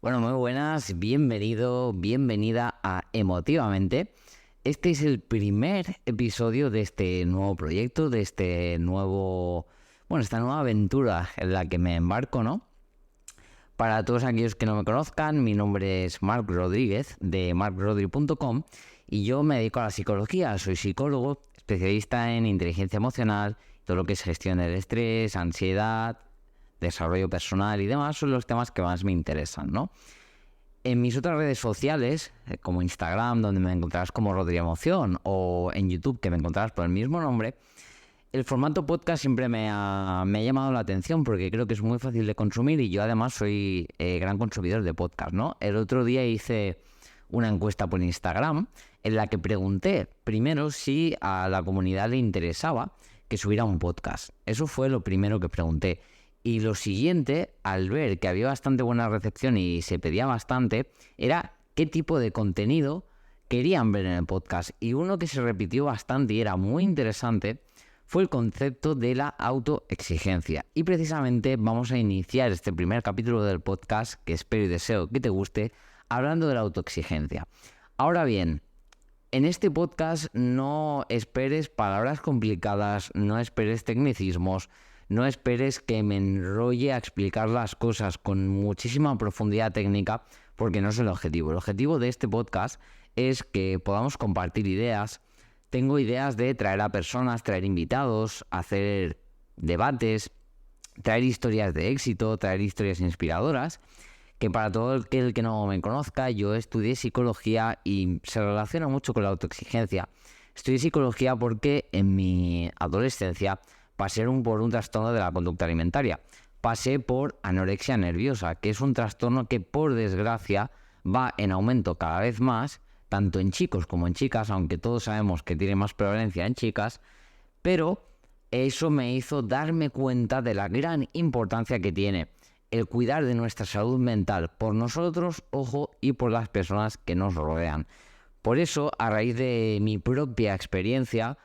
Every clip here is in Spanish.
Bueno, muy buenas, bienvenido, bienvenida a Emotivamente. Este es el primer episodio de este nuevo proyecto, de esta nueva aventura en la que me embarco, ¿no? Para todos aquellos que no me conozcan, mi nombre es Marc Rodríguez de marcrodri.com y yo me dedico a la psicología. Soy psicólogo, especialista en inteligencia emocional, todo lo que es gestión del estrés, ansiedad, desarrollo personal y demás son los temas que más me interesan, ¿no? En mis otras redes sociales, como Instagram, donde me encontrarás como Rodri Emoción, o en YouTube, que me encontrarás por el mismo nombre, el formato podcast siempre me ha llamado la atención porque creo que es muy fácil de consumir y yo además soy gran consumidor de podcast, ¿no? El otro día hice una encuesta por Instagram en la que pregunté primero si a la comunidad le interesaba que subiera un podcast. Eso fue lo primero que pregunté. Y lo siguiente, al ver que había bastante buena recepción y se pedía bastante, era qué tipo de contenido querían ver en el podcast. Y uno que se repitió bastante y era muy interesante fue el concepto de la autoexigencia. Y precisamente vamos a iniciar este primer capítulo del podcast, que espero y deseo que te guste, hablando de la autoexigencia. Ahora bien, en este podcast no esperes palabras complicadas, no esperes tecnicismos, no esperes que me enrolle a explicar las cosas con muchísima profundidad técnica, porque no es el objetivo. El objetivo de este podcast es que podamos compartir ideas. Tengo ideas de traer a personas, traer invitados, hacer debates, traer historias de éxito, traer historias inspiradoras, que para todo el que no me conozca, yo estudié psicología y se relaciona mucho con la autoexigencia. Estudié psicología porque en mi adolescencia pasé por un trastorno de la conducta alimentaria. Pasé por anorexia nerviosa, que es un trastorno que por desgracia va en aumento cada vez más, tanto en chicos como en chicas, aunque todos sabemos que tiene más prevalencia en chicas, pero eso me hizo darme cuenta de la gran importancia que tiene el cuidar de nuestra salud mental por nosotros, ojo, y por las personas que nos rodean. Por eso, a raíz de mi propia experiencia,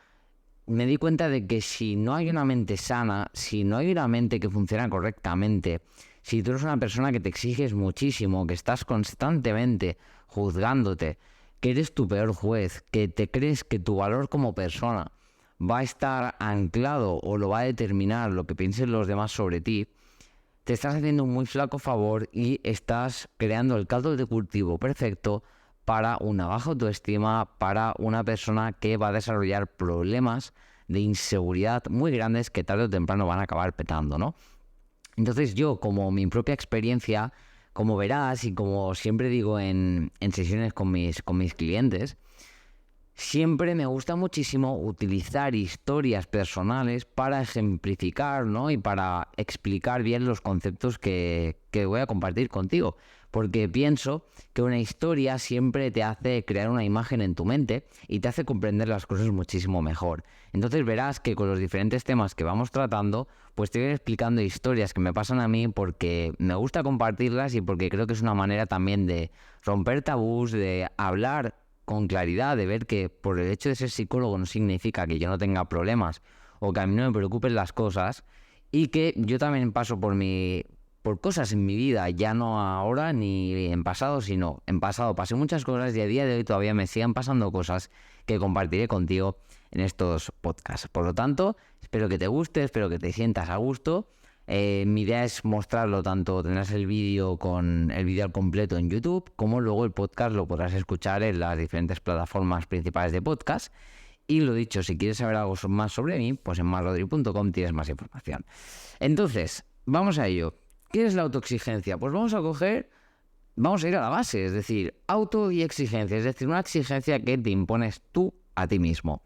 me di cuenta de que si no hay una mente sana, si no hay una mente que funciona correctamente, si tú eres una persona que te exiges muchísimo, que estás constantemente juzgándote, que eres tu peor juez, que te crees que tu valor como persona va a estar anclado o lo va a determinar lo que piensen los demás sobre ti, te estás haciendo un muy flaco favor y estás creando el caldo de cultivo perfecto para una baja autoestima, para una persona que va a desarrollar problemas de inseguridad muy grandes que tarde o temprano van a acabar petando, ¿no? Entonces yo, como mi propia experiencia, como verás y como siempre digo en sesiones con mis clientes, siempre me gusta muchísimo utilizar historias personales para ejemplificar, ¿no? Y para explicar bien los conceptos que voy a compartir contigo. Porque pienso que una historia siempre te hace crear una imagen en tu mente y te hace comprender las cosas muchísimo mejor. Entonces verás que con los diferentes temas que vamos tratando, pues te voy explicando historias que me pasan a mí porque me gusta compartirlas y porque creo que es una manera también de romper tabús, de hablar con claridad, de ver que por el hecho de ser psicólogo no significa que yo no tenga problemas o que a mí no me preocupen las cosas y que yo también paso por cosas en mi vida, ya no ahora ni en pasado, sino en pasado pasé muchas cosas y a día de hoy todavía me siguen pasando cosas que compartiré contigo en estos podcasts. Por lo tanto, espero que te guste, espero que te sientas a gusto. Mi idea es mostrarlo tanto, tendrás el vídeo con el vídeo al completo en YouTube, como luego el podcast lo podrás escuchar en las diferentes plataformas principales de podcast. Y lo dicho, si quieres saber algo más sobre mí, pues en marrodri.com tienes más información. Entonces, vamos a ello. ¿Qué es la autoexigencia? Pues vamos a ir a la base, es decir, auto y exigencia, es decir, una exigencia que te impones tú a ti mismo.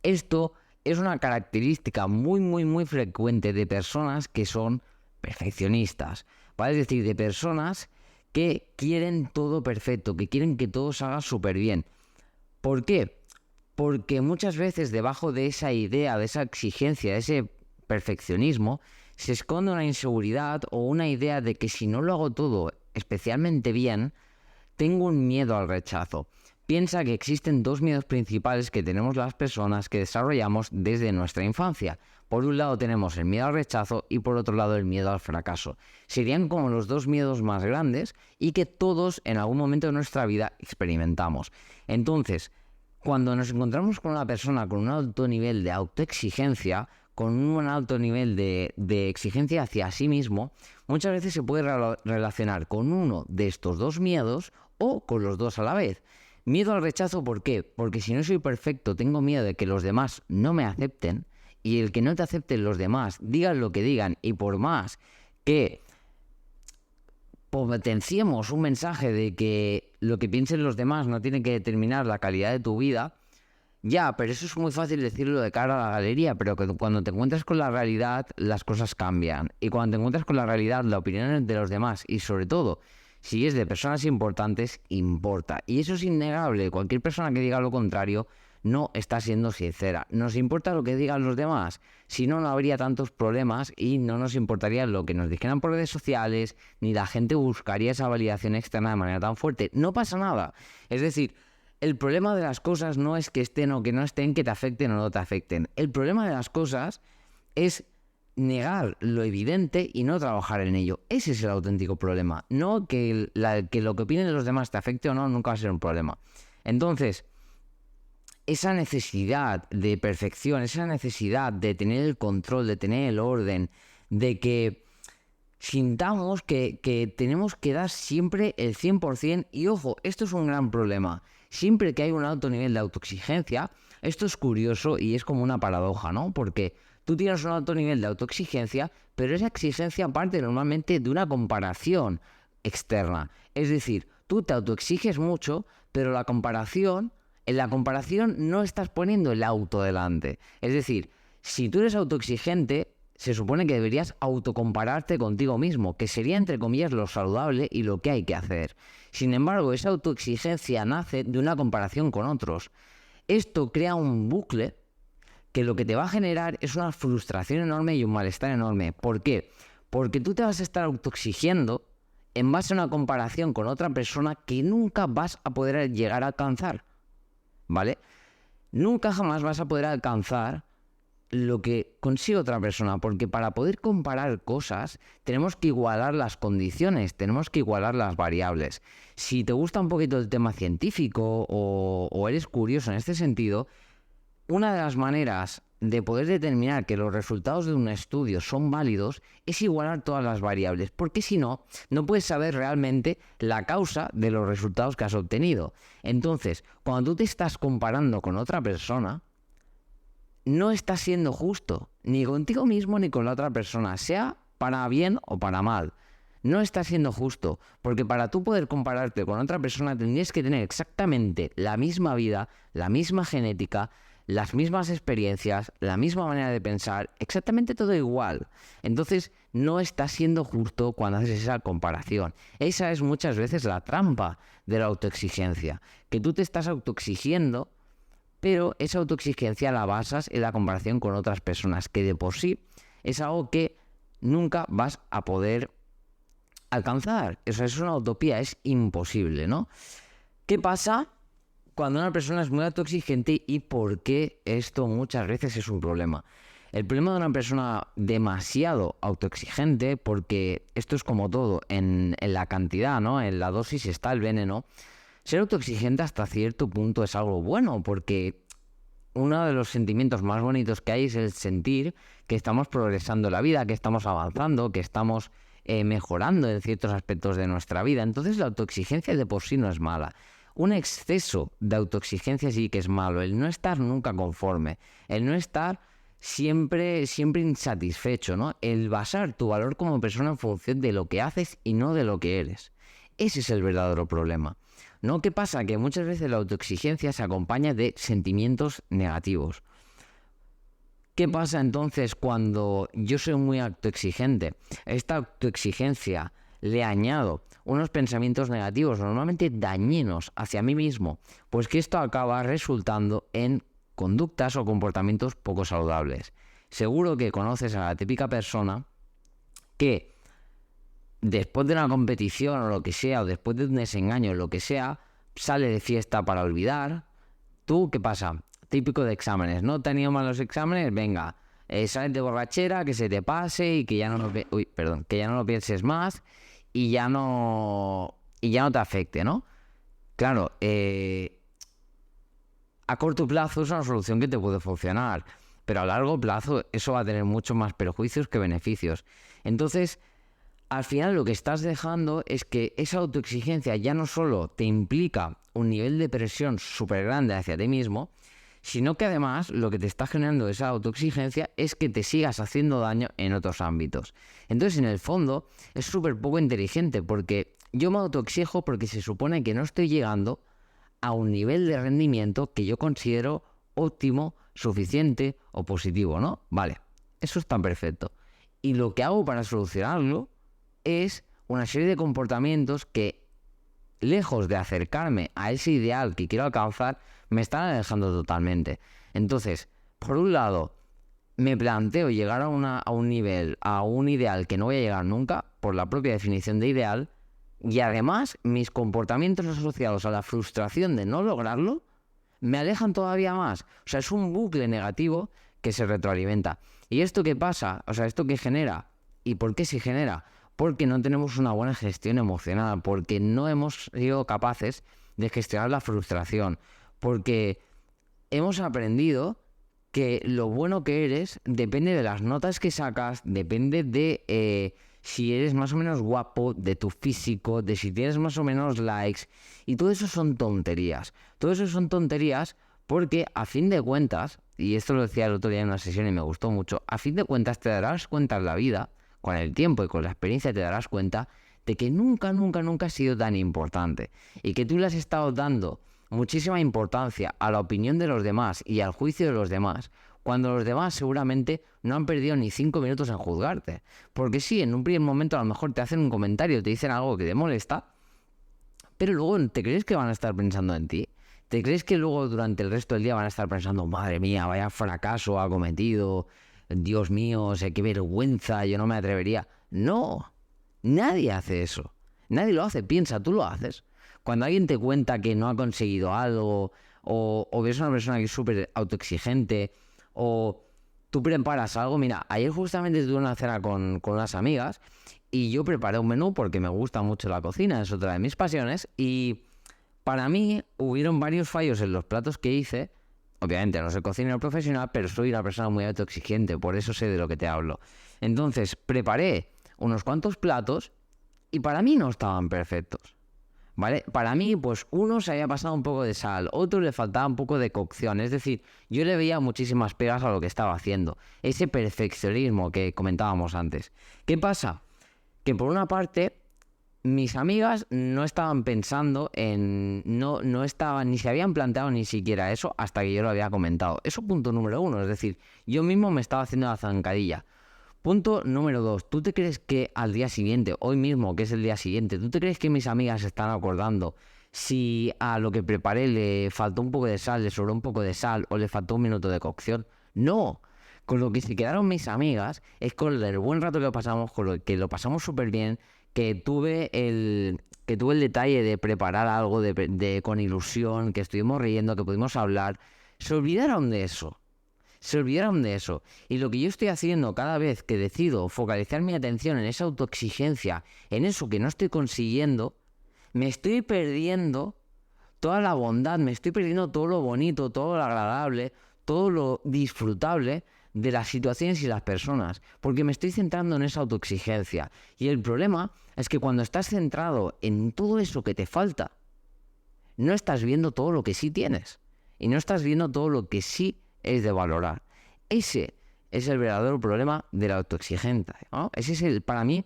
Esto es una característica muy, muy, muy frecuente de personas que son perfeccionistas, ¿vale? Es decir, de personas que quieren todo perfecto, que quieren que todo salga súper bien. ¿Por qué? Porque muchas veces debajo de esa idea, de esa exigencia, de ese perfeccionismo, se esconde una inseguridad o una idea de que si no lo hago todo especialmente bien, tengo un miedo al rechazo. Piensa que existen dos miedos principales que tenemos las personas que desarrollamos desde nuestra infancia. Por un lado tenemos el miedo al rechazo y por otro lado el miedo al fracaso. Serían como los dos miedos más grandes y que todos en algún momento de nuestra vida experimentamos. Entonces, cuando nos encontramos con una persona con un alto nivel de autoexigencia, con un alto nivel de exigencia hacia sí mismo, muchas veces se puede relacionar con uno de estos dos miedos o con los dos a la vez. Miedo al rechazo, ¿por qué? Porque si no soy perfecto, tengo miedo de que los demás no me acepten, y el que no te acepten los demás, digan lo que digan, y por más que potenciemos un mensaje de que lo que piensen los demás no tiene que determinar la calidad de tu vida, ya, pero eso es muy fácil decirlo de cara a la galería, pero que cuando te encuentras con la realidad, las cosas cambian. Y cuando te encuentras con la realidad, la opinión de los demás, y sobre todo, si es de personas importantes, importa. Y eso es innegable. Cualquier persona que diga lo contrario no está siendo sincera. ¿Nos importa lo que digan los demás? Si no, no habría tantos problemas y no nos importaría lo que nos dijeran por redes sociales, ni la gente buscaría esa validación externa de manera tan fuerte. No pasa nada. Es decir, el problema de las cosas no es que estén o que no estén, que te afecten o no te afecten. El problema de las cosas es negar lo evidente y no trabajar en ello. Ese es el auténtico problema. No que lo que opinen los demás te afecte o no, nunca va a ser un problema. Entonces, esa necesidad de perfección, esa necesidad de tener el control, de tener el orden, de que sintamos que tenemos que dar siempre el 100%, y ojo, esto es un gran problema. Siempre que hay un alto nivel de autoexigencia, esto es curioso y es como una paradoja, ¿no? Porque tú tienes un alto nivel de autoexigencia, pero esa exigencia parte normalmente de una comparación externa. Es decir, tú te autoexiges mucho, pero en la comparación no estás poniendo el auto delante. Es decir, si tú eres autoexigente, se supone que deberías autocompararte contigo mismo, que sería entre comillas lo saludable y lo que hay que hacer. Sin embargo, esa autoexigencia nace de una comparación con otros. Esto crea un bucle que lo que te va a generar es una frustración enorme y un malestar enorme. ¿Por qué? Porque tú te vas a estar autoexigiendo en base a una comparación con otra persona que nunca vas a poder llegar a alcanzar, ¿vale? Nunca jamás vas a poder alcanzar lo que consigue otra persona, porque para poder comparar cosas tenemos que igualar las condiciones, tenemos que igualar las variables. Si te gusta un poquito el tema científico o eres curioso en este sentido, una de las maneras de poder determinar que los resultados de un estudio son válidos es igualar todas las variables, porque si no, no puedes saber realmente la causa de los resultados que has obtenido. Entonces, cuando tú te estás comparando con otra persona, no estás siendo justo, ni contigo mismo ni con la otra persona, sea para bien o para mal. No estás siendo justo, porque para tú poder compararte con otra persona tendrías que tener exactamente la misma vida, la misma genética, las mismas experiencias, la misma manera de pensar, exactamente todo igual. Entonces no estás siendo justo cuando haces esa comparación. Esa es muchas veces la trampa de la autoexigencia, que tú te estás autoexigiendo, pero esa autoexigencia la basas en la comparación con otras personas, que de por sí es algo que nunca vas a poder alcanzar. O sea, es una utopía, es imposible, ¿no? ¿Qué pasa cuando una persona es muy autoexigente y por qué esto muchas veces es un problema? El problema de una persona demasiado autoexigente, porque esto es como todo, en la cantidad, ¿no? En la dosis está el veneno. Ser autoexigente hasta cierto punto es algo bueno, porque uno de los sentimientos más bonitos que hay es el sentir que estamos progresando en la vida, que estamos avanzando, que estamos mejorando en ciertos aspectos de nuestra vida. Entonces la autoexigencia de por sí no es mala. Un exceso de autoexigencia sí que es malo, el no estar nunca conforme, el no estar siempre insatisfecho, ¿no? El basar tu valor como persona en función de lo que haces y no de lo que eres. Ese es el verdadero problema, ¿no? ¿Qué pasa? Que muchas veces la autoexigencia se acompaña de sentimientos negativos. ¿Qué pasa entonces cuando yo soy muy autoexigente? Esta autoexigencia le añado unos pensamientos negativos, normalmente dañinos hacia mí mismo, pues que esto acaba resultando en conductas o comportamientos poco saludables. Seguro que conoces a la típica persona que después de una competición o lo que sea, o después de un desengaño o lo que sea, sale de fiesta para olvidar. ¿Tú qué pasa? Típico de exámenes, ¿no? ¿Te han ido mal los exámenes? Venga, sales de borrachera, que se te pase y que ya no que ya no lo pienses más y ya no te afecte, ¿no? Claro, a corto plazo es una solución que te puede funcionar, pero a largo plazo eso va a tener muchos más perjuicios que beneficios. Entonces, al final lo que estás dejando es que esa autoexigencia ya no solo te implica un nivel de presión súper grande hacia ti mismo, sino que además lo que te está generando esa autoexigencia es que te sigas haciendo daño en otros ámbitos. Entonces, en el fondo, es súper poco inteligente porque yo me autoexijo porque se supone que no estoy llegando a un nivel de rendimiento que yo considero óptimo, suficiente o positivo, ¿no? Vale, eso está perfecto. Y lo que hago para solucionarlo es una serie de comportamientos que, lejos de acercarme a ese ideal que quiero alcanzar, me están alejando totalmente. Entonces, por un lado, me planteo llegar a un nivel, a un ideal que no voy a llegar nunca, por la propia definición de ideal, y además mis comportamientos asociados a la frustración de no lograrlo me alejan todavía más. O sea, es un bucle negativo que se retroalimenta. ¿Y esto qué pasa? O sea, ¿esto qué genera? ¿Y por qué se genera? Porque no tenemos una buena gestión emocional, porque no hemos sido capaces de gestionar la frustración, porque hemos aprendido que lo bueno que eres depende de las notas que sacas, depende de si eres más o menos guapo, de tu físico, de si tienes más o menos likes, y todo eso son tonterías. Todo eso son tonterías porque a fin de cuentas, y esto lo decía el otro día en una sesión y me gustó mucho, a fin de cuentas te darás cuenta en la vida, con el tiempo y con la experiencia te darás cuenta de que nunca ha sido tan importante y que tú le has estado dando muchísima importancia a la opinión de los demás y al juicio de los demás, cuando los demás seguramente no han perdido ni 5 minutos en juzgarte. Porque sí, en un primer momento a lo mejor te hacen un comentario, te dicen algo que te molesta, pero luego ¿te crees que van a estar pensando en ti? ¿Te crees que luego durante el resto del día van a estar pensando, madre mía, vaya fracaso ha cometido, Dios mío, qué vergüenza, yo no me atrevería? No, nadie hace eso. Nadie lo hace, piensa, tú lo haces. Cuando alguien te cuenta que no ha conseguido algo, o ves a una persona que es súper autoexigente, o tú preparas algo. Mira, ayer justamente tuve una cena con unas amigas y yo preparé un menú porque me gusta mucho la cocina, es otra de mis pasiones, y para mí hubieron varios fallos en los platos que hice. Obviamente no soy cocinero profesional, pero soy una persona muy autoexigente, por eso sé de lo que te hablo. Entonces, preparé unos cuantos platos y para mí no estaban perfectos, ¿vale? Para mí, pues uno se había pasado un poco de sal, otro le faltaba un poco de cocción. Es decir, yo le veía muchísimas pegas a lo que estaba haciendo. Ese perfeccionismo que comentábamos antes. ¿Qué pasa? Que por una parte, mis amigas no estaban pensando en... No estaban, ni se habían planteado ni siquiera eso hasta que yo lo había comentado. Eso punto número uno. Es decir, yo mismo me estaba haciendo la zancadilla. Punto número 2. ¿Tú te crees que al día siguiente, hoy mismo, que es el día siguiente, tú te crees que mis amigas se están acordando si a lo que preparé le faltó un poco de sal, le sobró un poco de sal o le faltó un minuto de cocción? No. Con lo que se quedaron mis amigas es con el buen rato que pasamos, con lo que lo pasamos súper bien, que tuve el detalle de preparar algo con ilusión, que estuvimos riendo, que pudimos hablar. Se olvidaron de eso. Se olvidaron de eso. Y lo que yo estoy haciendo cada vez que decido focalizar mi atención en esa autoexigencia, en eso que no estoy consiguiendo, me estoy perdiendo toda la bondad, me estoy perdiendo todo lo bonito, todo lo agradable, todo lo disfrutable de las situaciones y las personas, porque me estoy centrando en esa autoexigencia. Y el problema es que cuando estás centrado en todo eso que te falta, no estás viendo todo lo que sí tienes. Y no estás viendo todo lo que sí es de valorar. Ese es el verdadero problema de la autoexigencia, ¿no? Ese es para mí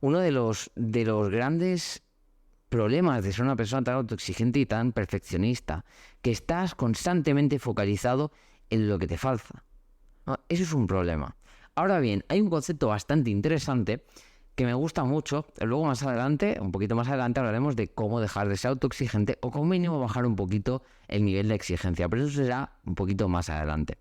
uno de los grandes problemas de ser una persona tan autoexigente y tan perfeccionista, que estás constantemente focalizado en lo que te falta, ¿no? Eso es un problema. Ahora bien, hay un concepto bastante interesante que me gusta mucho. Luego más adelante, un poquito más adelante, hablaremos de cómo dejar de ser autoexigente o como mínimo bajar un poquito el nivel de exigencia, pero eso será un poquito más adelante.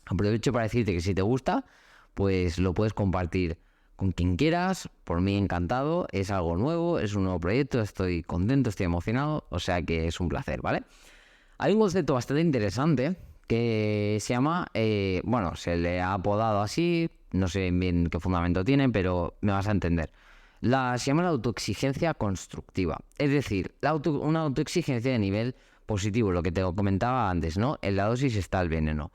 Aprovecho para decirte que si te gusta, pues lo puedes compartir con quien quieras, por mí encantado, es algo nuevo, es un nuevo proyecto, estoy contento, estoy emocionado, o sea que es un placer, ¿vale? Hay un concepto bastante interesante que se llama, se le ha apodado así, no sé bien qué fundamento tiene, pero me vas a entender. Se llama la autoexigencia constructiva, es decir, una autoexigencia de nivel positivo, lo que te comentaba antes, ¿no? En la dosis está el veneno.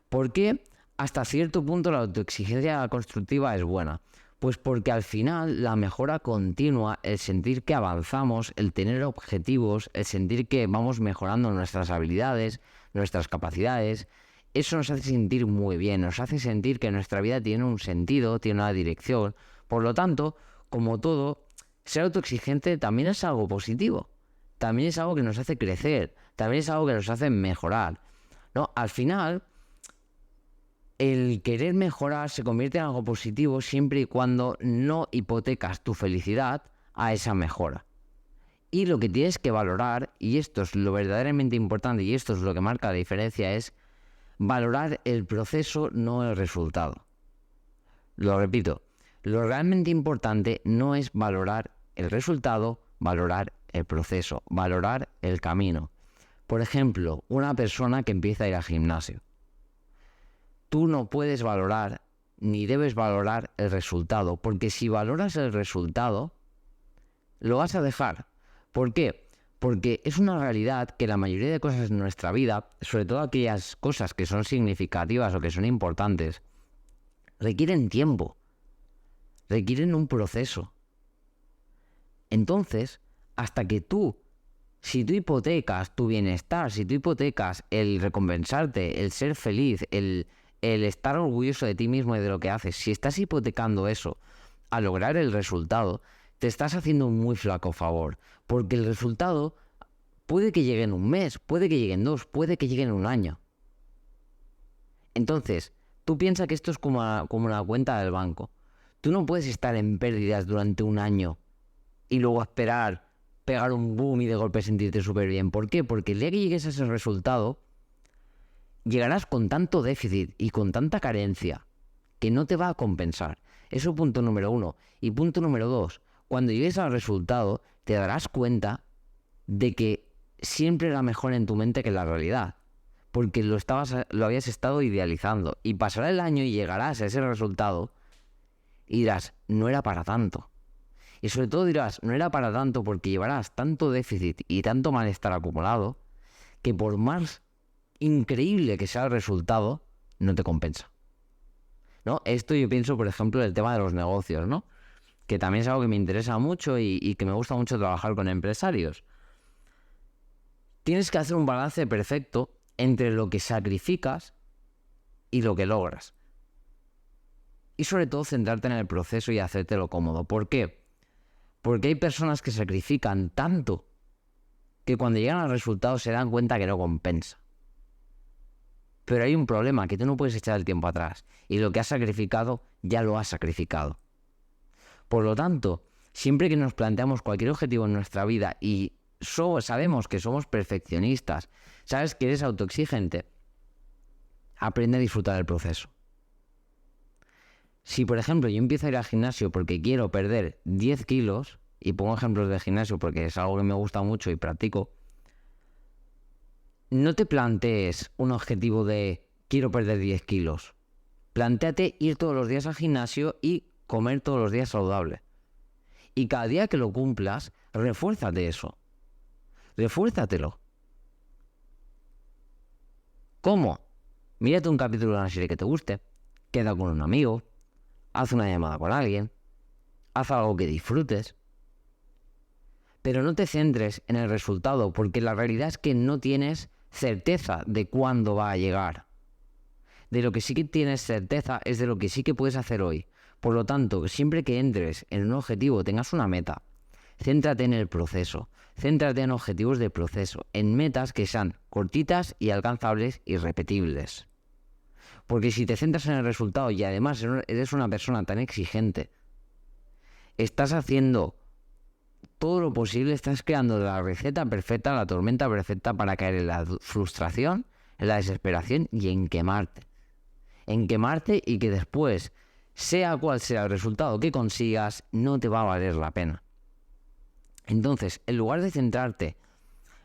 ¿Por qué hasta cierto punto la autoexigencia constructiva es buena? Pues porque al final la mejora continua, el sentir que avanzamos, el tener objetivos, el sentir que vamos mejorando nuestras habilidades, nuestras capacidades, eso nos hace sentir muy bien, nos hace sentir que nuestra vida tiene un sentido, tiene una dirección. Por lo tanto, como todo, ser autoexigente también es algo positivo, también es algo que nos hace crecer, también es algo que nos hace mejorar, ¿no? Al final, el querer mejorar se convierte en algo positivo siempre y cuando no hipotecas tu felicidad a esa mejora. Y lo que tienes que valorar, y esto es lo verdaderamente importante y esto es lo que marca la diferencia, es valorar el proceso, no el resultado. Lo repito, lo realmente importante no es valorar el resultado, valorar el proceso, valorar el camino. Por ejemplo, una persona que empieza a ir al gimnasio. Tú no puedes valorar ni debes valorar el resultado, porque si valoras el resultado, lo vas a dejar. ¿Por qué? Porque es una realidad que la mayoría de cosas en nuestra vida, sobre todo aquellas cosas que son significativas o que son importantes, requieren tiempo, requieren un proceso. Entonces, hasta que si tú hipotecas tu bienestar, si tú hipotecas el recompensarte, el ser feliz, el estar orgulloso de ti mismo y de lo que haces, si estás hipotecando eso a lograr el resultado, te estás haciendo un muy flaco favor, porque el resultado puede que llegue en un mes, puede que llegue en 2, puede que llegue en un año. Entonces, tú piensas que esto es como una cuenta del banco. Tú no puedes estar en pérdidas durante un año y luego esperar, pegar un boom y de golpe sentirte súper bien. ¿Por qué? Porque el día que llegues a ese resultado, llegarás con tanto déficit y con tanta carencia que no te va a compensar. Eso es punto número 1. Y punto número 2, cuando llegues al resultado, te darás cuenta de que siempre era mejor en tu mente que en la realidad. Porque lo habías estado idealizando. Y pasará el año y llegarás a ese resultado y dirás, no era para tanto. Y sobre todo dirás, no era para tanto porque llevarás tanto déficit y tanto malestar acumulado que por más increíble que sea el resultado, no te compensa, ¿no? Esto yo pienso, por ejemplo, en el tema de los negocios, ¿no? Que también es algo que me interesa mucho y que me gusta mucho trabajar con empresarios. Tienes que hacer un balance perfecto entre lo que sacrificas y lo que logras. Y sobre todo centrarte en el proceso y hacértelo cómodo. ¿Por qué? Porque hay personas que sacrifican tanto que cuando llegan al resultado se dan cuenta que no compensa. Pero hay un problema, que tú no puedes echar el tiempo atrás. Y lo que has sacrificado, ya lo has sacrificado. Por lo tanto, siempre que nos planteamos cualquier objetivo en nuestra vida y sabemos que somos perfeccionistas, sabes que eres autoexigente, aprende a disfrutar del proceso. Si, por ejemplo, yo empiezo a ir al gimnasio porque quiero perder 10 kilos, y pongo ejemplos de gimnasio porque es algo que me gusta mucho y practico, no te plantees un objetivo de quiero perder 10 kilos. Plantéate ir todos los días al gimnasio y comer todos los días saludable. Y cada día que lo cumplas, refuérzate eso. Refuérzatelo. ¿Cómo? Mírate un capítulo de una serie que te guste, queda con un amigo, haz una llamada con alguien, haz algo que disfrutes. Pero no te centres en el resultado, porque la realidad es que no tienes certeza de cuándo va a llegar. De lo que sí que tienes certeza es de lo que sí que puedes hacer hoy. Por lo tanto, siempre que entres en un objetivo, tengas una meta, céntrate en el proceso, céntrate en objetivos de proceso, en metas que sean cortitas y alcanzables y repetibles. Porque si te centras en el resultado y además eres una persona tan exigente, estás haciendo todo lo posible, estás creando la receta perfecta, la tormenta perfecta para caer en la frustración, en la desesperación y en quemarte. En quemarte y que después sea cual sea el resultado que consigas, no te va a valer la pena. Entonces, en lugar de centrarte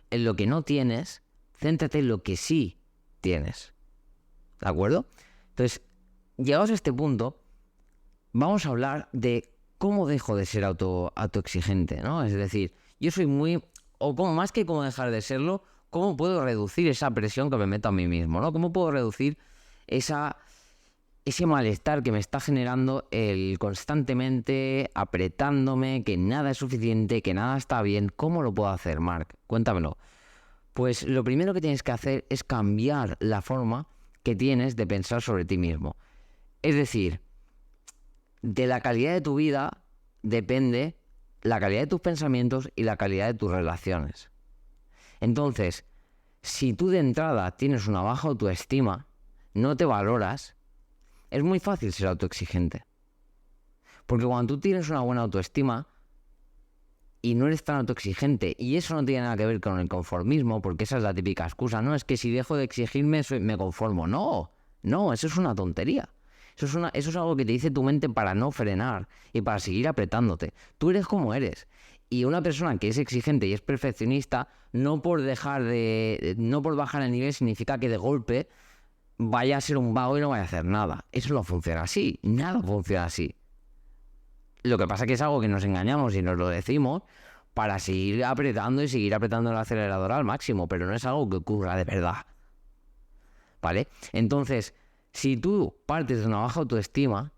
en lo que no tienes, céntrate en lo que sí tienes. ¿De acuerdo? Entonces, llegados a este punto, vamos a hablar de cómo dejo de ser autoexigente, ¿no? Es decir, yo soy muy... O como, más que cómo dejar de serlo, cómo puedo reducir esa presión que me meto a mí mismo, ¿no? Cómo puedo reducir ese malestar que me está generando el constantemente apretándome, que nada es suficiente, que nada está bien. ¿Cómo lo puedo hacer, Marc? Cuéntamelo. Pues lo primero que tienes que hacer es cambiar la forma que tienes de pensar sobre ti mismo. Es decir, de la calidad de tu vida depende la calidad de tus pensamientos y la calidad de tus relaciones. Entonces, si tú de entrada tienes una baja autoestima, no te valoras, es muy fácil ser autoexigente. Porque cuando tú tienes una buena autoestima y no eres tan autoexigente, y eso no tiene nada que ver con el conformismo, porque esa es la típica excusa, no, es que si dejo de exigirme me conformo. No, eso es una tontería. Eso es algo que te dice tu mente para no frenar y para seguir apretándote. Tú eres como eres. Y una persona que es exigente y es perfeccionista, no por bajar el nivel significa que de golpe vaya a ser un vago y no vaya a hacer nada. Eso no funciona así. Nada funciona así. Lo que pasa es que es algo que nos engañamos y nos lo decimos para seguir apretando y seguir apretando el acelerador al máximo, pero no es algo que ocurra de verdad. ¿Vale? Entonces, si tú partes de una baja autoestima,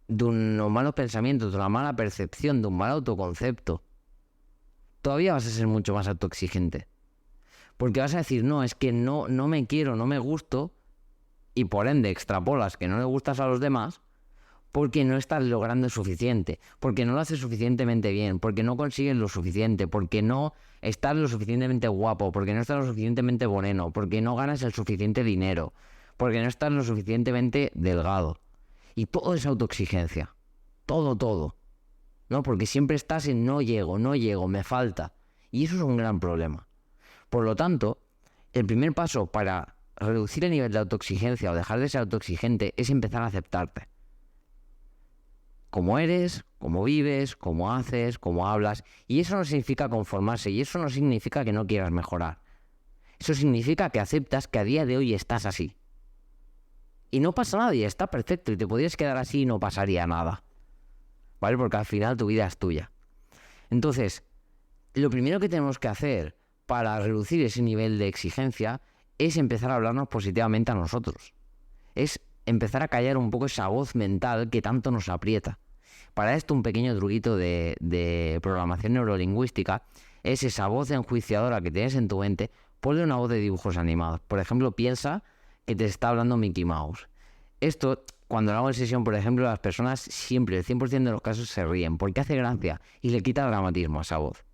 de unos malos pensamientos, de una mala percepción, de un mal autoconcepto, todavía vas a ser mucho más autoexigente. Porque vas a decir, no, es que no me quiero, no me gusto, y por ende extrapolas que no le gustas a los demás, porque no estás logrando suficiente, porque no lo haces suficientemente bien, porque no consigues lo suficiente, porque no estás lo suficientemente guapo, porque no estás lo suficientemente boneno, porque no ganas el suficiente dinero, porque no estás lo suficientemente delgado. Y todo es autoexigencia. Todo. ¿No? Porque siempre estás en no llego, me falta. Y eso es un gran problema. Por lo tanto, el primer paso para reducir el nivel de autoexigencia o dejar de ser autoexigente es empezar a aceptarte. Cómo eres, cómo vives, cómo haces, cómo hablas. Y eso no significa conformarse, y eso no significa que no quieras mejorar. Eso significa que aceptas que a día de hoy estás así. Y no pasa nada y está perfecto, y te podrías quedar así y no pasaría nada. ¿Vale? Porque al final tu vida es tuya. Entonces, lo primero que tenemos que hacer para reducir ese nivel de exigencia es empezar a hablarnos positivamente a nosotros. Es empezar a callar un poco esa voz mental que tanto nos aprieta. Para esto, un pequeño truquito de programación neurolingüística es esa voz enjuiciadora que tienes en tu mente, ponle una voz de dibujos animados. Por ejemplo, piensa que te está hablando Mickey Mouse. Esto, cuando lo hago en sesión, por ejemplo, las personas siempre, el 100% de los casos, se ríen porque hace gracia y le quita dramatismo a esa voz.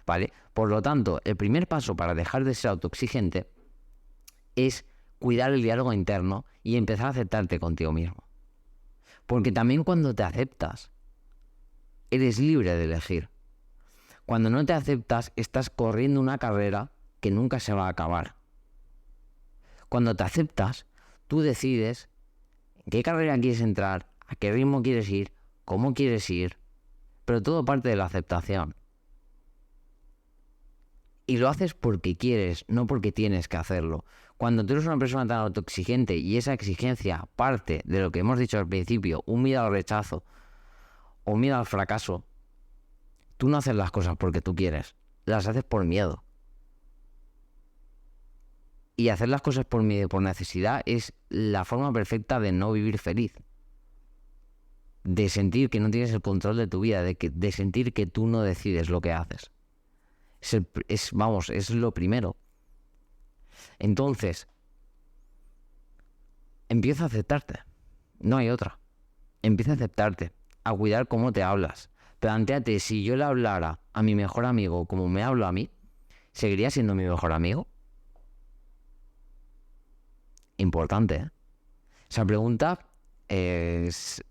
¿Vale? Por lo tanto, el primer paso para dejar de ser autoexigente es cuidar el diálogo interno y empezar a aceptarte contigo mismo. Porque también cuando te aceptas, eres libre de elegir. Cuando no te aceptas, estás corriendo una carrera que nunca se va a acabar. Cuando te aceptas, tú decides en qué carrera quieres entrar, a qué ritmo quieres ir, cómo quieres ir, pero todo parte de la aceptación. Y lo haces porque quieres, no porque tienes que hacerlo. Cuando tú eres una persona tan autoexigente y esa exigencia parte de lo que hemos dicho al principio, un miedo al rechazo o un miedo al fracaso, tú no haces las cosas porque tú quieres, las haces por miedo. Y hacer las cosas por miedo y por necesidad es la forma perfecta de no vivir feliz. De sentir que no tienes el control de tu vida, de sentir que tú no decides lo que haces. Es lo primero. Entonces, empieza a aceptarte. No hay otra. Empieza a aceptarte, a cuidar cómo te hablas. Plantéate, si yo le hablara a mi mejor amigo como me hablo a mí, ¿seguiría siendo mi mejor amigo? Importante, ¿eh? Esa pregunta es...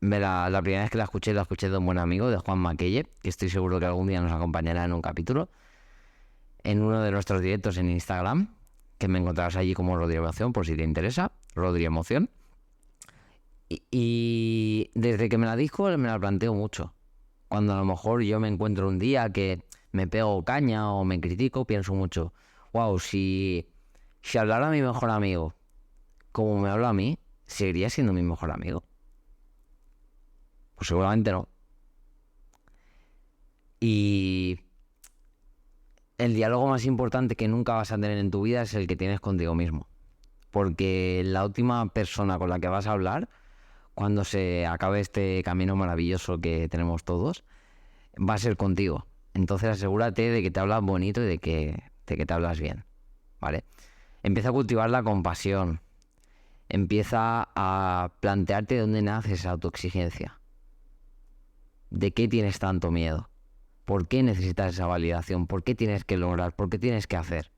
La primera vez que la escuché de un buen amigo, de Juan Maquelle, que estoy seguro que algún día nos acompañará en un capítulo, en uno de nuestros directos en Instagram, que me encontrarás allí como Rodri Emoción, por si te interesa, Rodri Emoción. Y desde que me la dijo me la planteo mucho. Cuando a lo mejor yo me encuentro un día que me pego caña o me critico, pienso mucho, wow, si hablara a mi mejor amigo como me habla a mí, ¿seguiría siendo mi mejor amigo? Pues seguramente no. Y el diálogo más importante que nunca vas a tener en tu vida es el que tienes contigo mismo. Porque la última persona con la que vas a hablar, cuando se acabe este camino maravilloso que tenemos todos, va a ser contigo. Entonces asegúrate de que te hablas bonito y de que te hablas bien, ¿vale? Empieza a cultivar la compasión. Empieza a plantearte de dónde nace esa autoexigencia. ¿De qué tienes tanto miedo? ¿Por qué necesitas esa validación? ¿Por qué tienes que lograr? ¿Por qué tienes que hacer?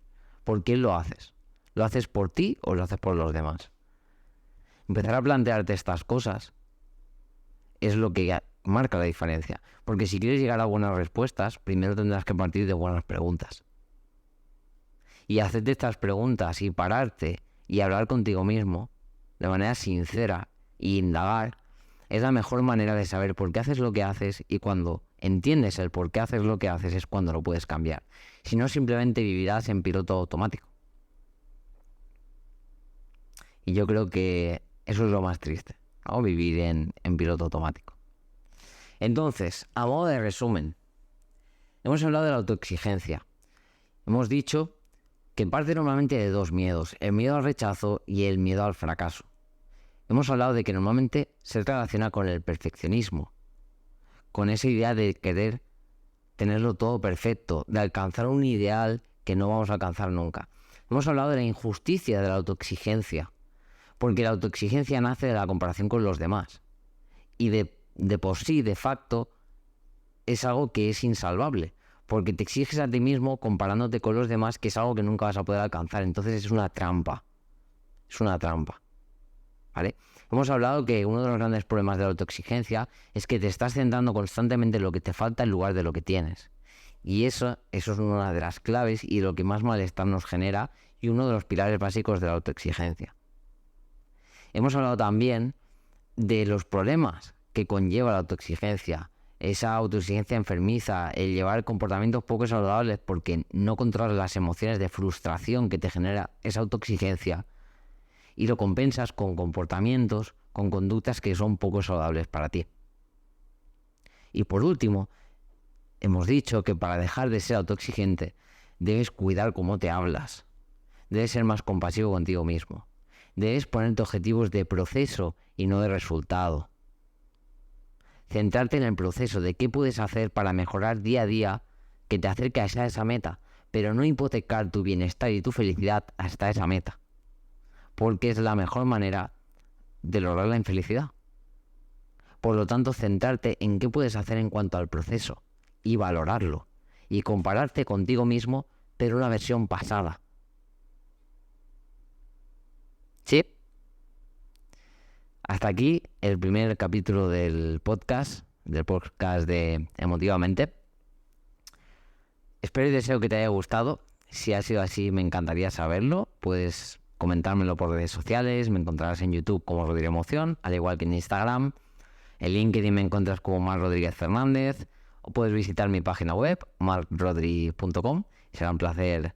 ¿Por qué lo haces? ¿Lo haces por ti o lo haces por los demás? Empezar a plantearte estas cosas es lo que marca la diferencia. Porque si quieres llegar a buenas respuestas, primero tendrás que partir de buenas preguntas. Y hacerte estas preguntas y pararte y hablar contigo mismo de manera sincera e indagar es la mejor manera de saber por qué haces lo que haces, y cuando entiendes el por qué haces lo que haces es cuando lo puedes cambiar. Si no, simplemente vivirás en piloto automático. Y yo creo que eso es lo más triste, ¿no? Vivir en piloto automático. Entonces, a modo de resumen, hemos hablado de la autoexigencia. Hemos dicho que parte normalmente de dos miedos: el miedo al rechazo y el miedo al fracaso. Hemos hablado de que normalmente se relaciona con el perfeccionismo, con esa idea de querer tenerlo todo perfecto, de alcanzar un ideal que no vamos a alcanzar nunca. Hemos hablado de la injusticia de la autoexigencia, porque la autoexigencia nace de la comparación con los demás. Y de por sí, de facto, es algo que es insalvable, porque te exiges a ti mismo comparándote con los demás, que es algo que nunca vas a poder alcanzar. Entonces es una trampa. Es una trampa. ¿Vale? Hemos hablado que uno de los grandes problemas de la autoexigencia es que te estás centrando constantemente en lo que te falta en lugar de lo que tienes. Y eso es una de las claves y lo que más malestar nos genera, y uno de los pilares básicos de la autoexigencia. Hemos hablado también de los problemas que conlleva la autoexigencia, esa autoexigencia enfermiza, el llevar comportamientos poco saludables porque no controlas las emociones de frustración que te genera esa autoexigencia, y lo compensas con comportamientos, con conductas que son poco saludables para ti. Y por último, hemos dicho que para dejar de ser autoexigente debes cuidar cómo te hablas, debes ser más compasivo contigo mismo, debes ponerte objetivos de proceso y no de resultado. Centrarte en el proceso de qué puedes hacer para mejorar día a día que te acerque a esa meta, pero no hipotecar tu bienestar y tu felicidad hasta esa meta, porque es la mejor manera de lograr la infelicidad. Por lo tanto, centrarte en qué puedes hacer en cuanto al proceso y valorarlo, y compararte contigo mismo, pero una versión pasada. ¿Sí? Hasta aquí el primer capítulo del podcast de Emotivamente. Espero y deseo que te haya gustado. Si ha sido así, me encantaría saberlo. Puedes comentármelo por redes sociales, me encontrarás en YouTube como Rodrigo Emoción, al igual que en Instagram. En LinkedIn me encuentras como Marc Rodríguez Fernández, o puedes visitar mi página web, marcrodri.com. Será un placer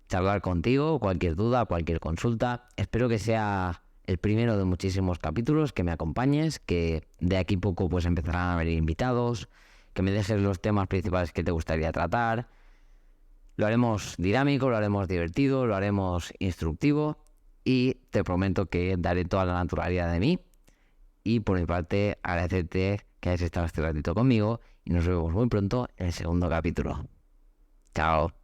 charlar contigo, cualquier duda, cualquier consulta. Espero que sea el primero de muchísimos capítulos, que me acompañes, que de aquí poco pues empezarán a venir invitados, que me dejes los temas principales que te gustaría tratar. Lo haremos dinámico, lo haremos divertido, lo haremos instructivo, y te prometo que daré toda la naturalidad de mí. Y por mi parte, agradecerte que hayas estado este ratito conmigo, y nos vemos muy pronto en el segundo capítulo. Chao.